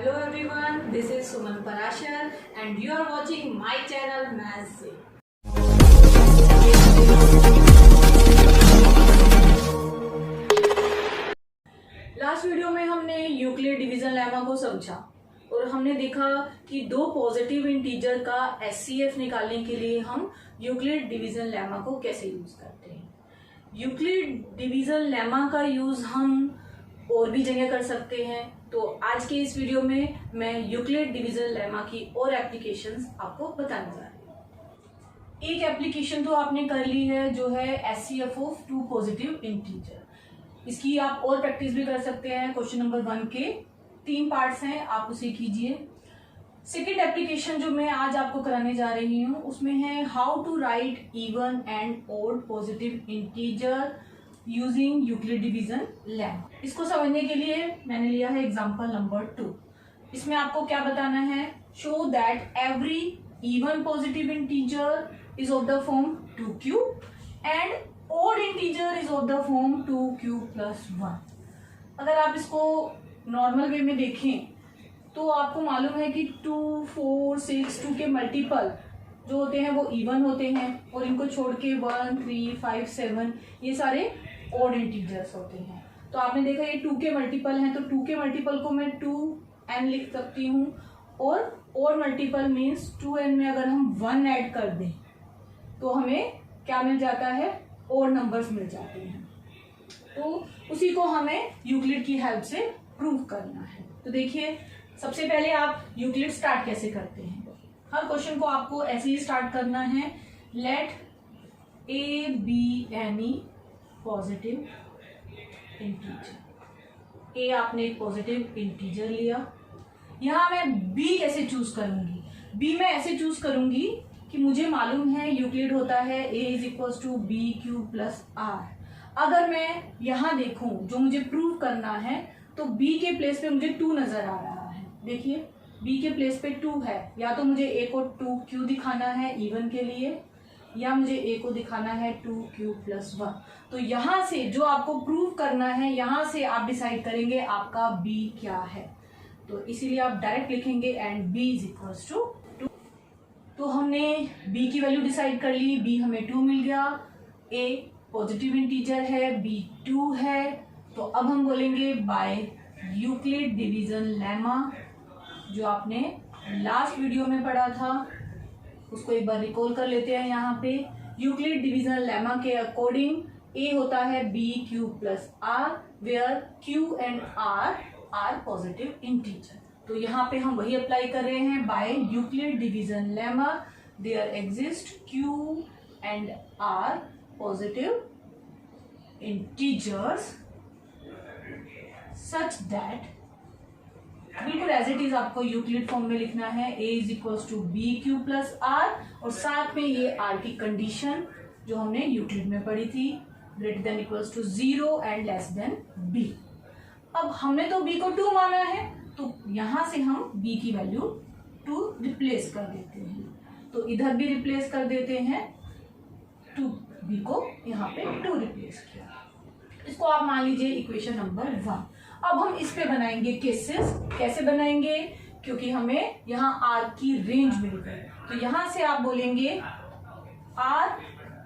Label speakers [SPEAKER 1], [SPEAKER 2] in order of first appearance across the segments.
[SPEAKER 1] Hello everyone, this is Suman Parashar and you are watching my channel Maths से। Last video में हमने Euclid division lemma को समझा और हमने देखा कि दो पॉजिटिव इंटीजर का एचसीएफ निकालने के लिए हम यूक्लिड डिवीजन लेमा को कैसे यूज करते हैं। यूक्लिड डिवीजन लेमा का यूज हम और भी जगह कर सकते हैं, तो आज के इस वीडियो में मैं यूक्लिड डिवीजन लेमा की और एप्लीकेशंस आपको बताने जा रही हूँ। एक एप्लीकेशन तो आपने कर ली है जो है HCF of two positive integer. इसकी आप और प्रैक्टिस भी कर सकते हैं। क्वेश्चन नंबर 1 के 3 पार्ट्स हैं, आप उसे कीजिए। सेकेंड एप्लीकेशन जो मैं आज आपको कराने जा रही हूँ उसमें है how to write even and odd positive integer using Euclid division lemma. इसको समझने के लिए मैंने लिया है एग्जांपल नंबर 2। इसमें आपको क्या बताना है, show that every even positive integer is of the form 2q and odd integer is of the form 2q + 1। अगर आप इसको नॉर्मल वे में देखें तो आपको मालूम है कि 2, 4, 6, 2 के मल्टीपल जो होते हैं वो इवन होते हैं और इनको छोड़ के 1, 3, 5, 7 ये सारे ऑड इंटीजर्स होते हैं। तो आपने देखा ये 2 के मल्टीपल हैं, तो 2 के मल्टीपल को मैं 2n लिख सकती हूँ और ऑड मल्टीपल मीन्स 2n में अगर हम 1 ऐड कर दें तो हमें क्या मिल जाता है, ऑड नंबर्स मिल जाते हैं। तो उसी को हमें यूक्लिड की हेल्प से प्रूव करना है। तो देखिए सबसे पहले आप यूक्लिड स्टार्ट कैसे करते हैं। हर क्वेश्चन को आपको ऐसे ही स्टार्ट करना है। Let a be any positive integer. A आपने एक पॉजिटिव इंटीजर लिया। यहाँ मैं बी कैसे चूज करूंगी, बी मैं ऐसे चूज करूंगी कि मुझे मालूम है यूक्लिड होता है a = bq + r। अगर मैं यहाँ देखूं जो मुझे प्रूव करना है तो b के प्लेस पे मुझे 2 नजर आ रहा है। देखिए b के प्लेस पे 2 है, या तो मुझे a को 2q दिखाना है इवन के लिए, या मुझे a को दिखाना है 2q + 1। तो यहाँ से जो आपको प्रूव करना है यहाँ से आप डिसाइड करेंगे आपका b क्या है। तो इसीलिए आप डायरेक्ट लिखेंगे एंड b = 2। तो हमने b की वैल्यू डिसाइड कर ली, b हमें 2 मिल गया, a पॉजिटिव इंटीजर है, b 2 है। तो अब हम बोलेंगे बाय यूक्लिड डिवीजन लेमा, जो आपने लास्ट वीडियो में पढ़ा था उसको एक बार रिकॉल कर लेते हैं। यहाँ पे यूक्लिड डिवीजन लेमा के अकॉर्डिंग a होता है bq + r where q and r are positive integer. तो यहाँ पे हम वही अप्लाई कर रहे हैं। By Euclid division lemma there exist q and r positive integers such that, बिल्कुल एज इट इज आपको यूक्लिड फॉर्म में लिखना है a = bq + r और साथ में ये r की कंडीशन जो हमने यूक्लिड में पढ़ी थी, > 0 एंड b। अब हमने तो b को 2 माना है तो यहां से हम b की वैल्यू 2 रिप्लेस कर देते हैं। तो इधर भी रिप्लेस कर देते हैं, 2b को यहाँ पे 2 रिप्लेस किया। इसको आप मान लीजिए इक्वेशन नंबर 1। अब हम इस पे बनाएंगे केसेस। कैसे बनाएंगे, क्योंकि हमें यहाँ r की रेंज मिल गई, तो यहाँ से आप बोलेंगे r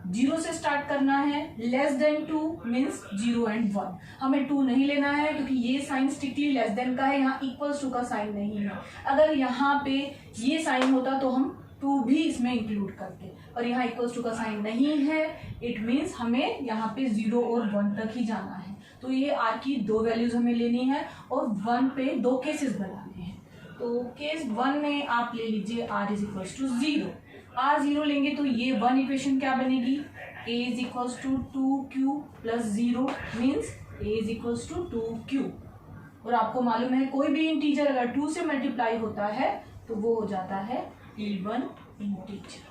[SPEAKER 1] 0 से स्टार्ट करना है, <2 मीन्स 0 एंड 1। हमें 2 नहीं लेना है क्योंकि ये साइन स्ट्रिक्टली लेस देन का है, यहाँ = का साइन नहीं है। अगर यहाँ पे ये साइन होता तो हम 2 भी इसमें इंक्लूड करते, और यहाँ = का साइन नहीं है, इट मीन्स हमें यहाँ पे 0 और 1 तक ही जाना है। तो ये r की 2 वैल्यूज हमें लेनी है और 1 पे 2 केसेस बनाने हैं। तो केस 1 में आप ले लीजिए r = 0। r 0 लेंगे तो ये 1 इक्वेशन क्या बनेगी, a = 2q + 0 means a = 2q। और आपको मालूम है कोई भी इंटीजर अगर 2 से मल्टीप्लाई होता है तो वो हो जाता है इवन इंटीजर।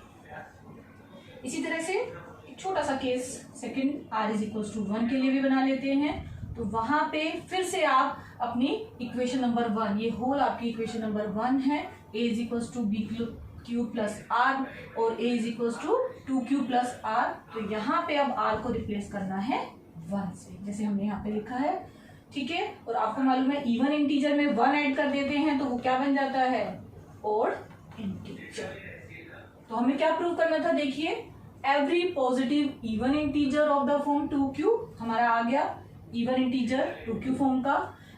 [SPEAKER 1] इसी तरह से एक छोटा सा केस सेकंड r = 1 के लिए भी बना लेते हैं। तो वहां पे फिर से आप अपनी इक्वेशन नंबर 1, ये होल आपकी इक्वेशन नंबर 1 है, a = bq + r और a = 2q + r। तो यहाँ पे अब r को रिप्लेस करना है 1 से, जैसे हमने यहाँ पे लिखा है ठीक है। और आपको मालूम है इवन इंटीजर में 1 ऐड कर देते हैं तो वो क्या बन जाता है, ऑड इंटीजर। तो हमें क्या प्रूव करना था, देखिए every positive even integer of the form 2q हमारा आ गया इवन इंटीजर 2q फॉर्म का,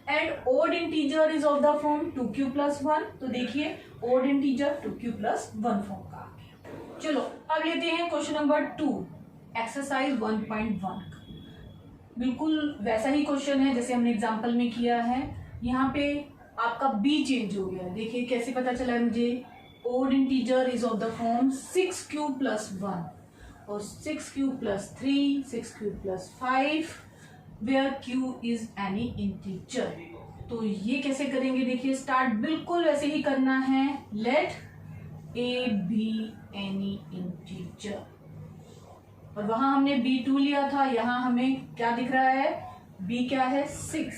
[SPEAKER 1] and odd integer is of the form 2q plus 1। तो देखिए odd integer 2q plus 1 form का आ गया। चलो अब लेते हैं क्वेश्चन नंबर 2, एक्सरसाइज 1.1। बिल्कुल वैसा ही क्वेश्चन है जैसे हमने एग्जाम्पल में किया है। यहाँ पे आपका b चेंज हो गया है। देखिए कैसे पता चला है मुझे, odd integer is of the form 6q plus 1 और 6q plus 3, 6q plus 5 where q is any integer. तो ये कैसे करेंगे, देखिए स्टार्ट बिल्कुल वैसे ही करना है, let a be any integer. और वहां हमने b2 लिया था, यहां हमें क्या दिख रहा है, b क्या है 6,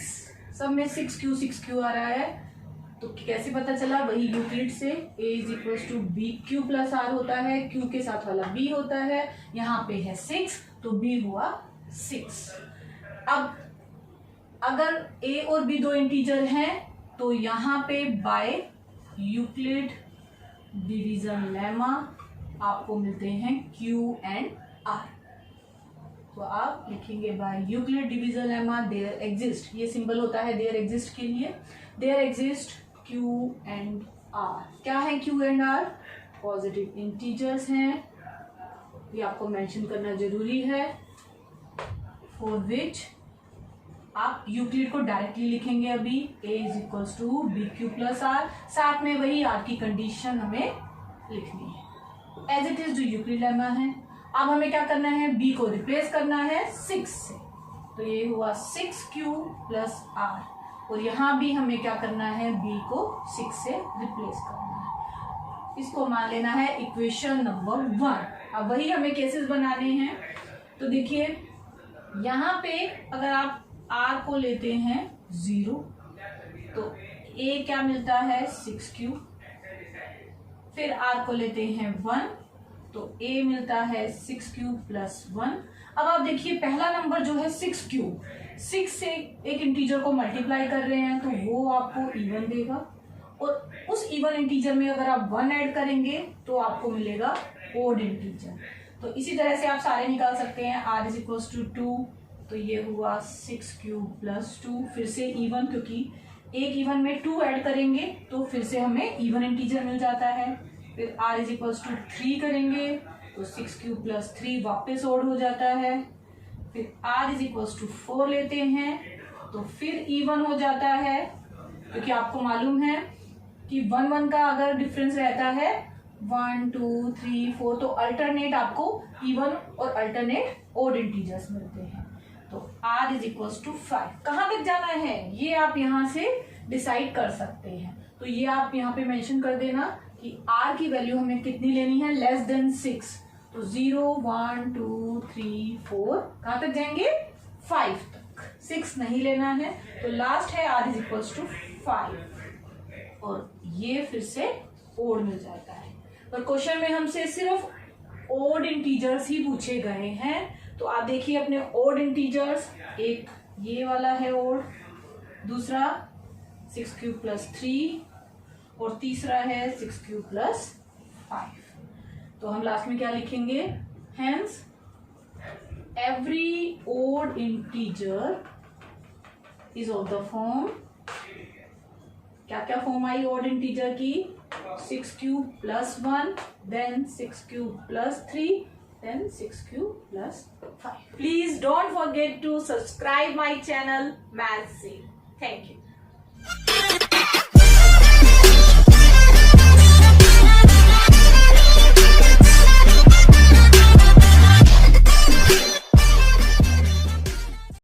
[SPEAKER 1] सब में 6q आ रहा है। तो कैसे पता चला, वही यूक्लिड से a is equal to b q plus r होता है, q के साथ वाला b होता है, यहाँ पे है 6 तो b हुआ 6। अब अगर a और b दो इंटीजर हैं तो यहाँ पे बाय यूक्लिड डिवीजन लेमा आपको मिलते हैं q एंड r। तो आप लिखेंगे by Euclid division lemma there exist, ये सिंबल होता है देयर एग्जिस्ट के लिए, there exist q and r। क्या है q and r, positive integers हैं, ये आपको मेंशन करना जरूरी है, फॉर विच आप यूक्लिड को डायरेक्टली लिखेंगे अभी, a is equal to b q plus r, साथ में वही r की कंडीशन हमें लिखनी है एज इट इज जो यूक्लिड लेमा है। अब हमें क्या करना है, b को रिप्लेस करना है 6 से, तो ये हुआ 6q प्लस r, और यहाँ भी हमें क्या करना है, b को 6 से रिप्लेस करना है। इसको मान लेना है इक्वेशन नंबर 1। अब वही हमें केसेस बनाने हैं। तो देखिए यहाँ पे अगर आप r को लेते हैं 0 तो a क्या मिलता है 6q, फिर r को लेते हैं 1 तो a मिलता है 6q प्लस 1। अब आप देखिए पहला नंबर जो है 6q, 6 से एक इंटीजर को मल्टीप्लाई कर रहे हैं तो वो आपको इवन देगा, और उस इवन इंटीजर में अगर आप 1 ऐड करेंगे तो आपको मिलेगा ऑड इंटीजर। तो इसी तरह से आप सारे निकाल सकते हैं, r इज इक्वल टू 2 तो ये हुआ 6q प्लस 2, फिर से इवन, क्योंकि एक इवन में 2 ऐड करेंगे तो फिर से हमें इवन इंटीजर मिल जाता है। फिर r इज इक्वल टू 3 करेंगे तो 6q प्लस 3 वापस ऑड हो जाता है। फिर r इज इक्वल टू 4 लेते हैं तो फिर इवन हो जाता है, क्योंकि आपको मालूम है कि 1 1 का अगर डिफरेंस रहता है 1 2 3 4 तो अल्टरनेट आपको इवन और अल्टरनेट ऑड इंटीजर्स मिलते हैं। तो r इज इक्वल टू 5। कहाँ तक जाना है ये आप यहाँ से डिसाइड कर सकते हैं। तो ये आप यहाँ पे मेंशन कर देना कि r की वैल्यू हमें कितनी लेनी है, लेस देन 6। तो 0 1 2 3 4 कहाँ तक जाएंगे 5 तक, 6 नहीं लेना है। तो लास्ट है r इज इक्वल टू 5 और ये फिर से ओड मिल जाता है। और क्वेश्चन में हमसे सिर्फ ओड इंटीजर्स ही पूछे गए हैं। तो आप देखिए अपने ओड इंटीजर्स, एक ये वाला है ओड, दूसरा 6q प्लस 3 और तीसरा है 6q प्लस 5। तो हम लास्ट में क्या लिखेंगे, hence every odd integer is of the form, क्या क्या फॉर्म आई ओड इंटीजर की, 6q plus 1 then 6q plus 3 then 6q plus 5. Please don't forget to subscribe my channel Maths. Thank you.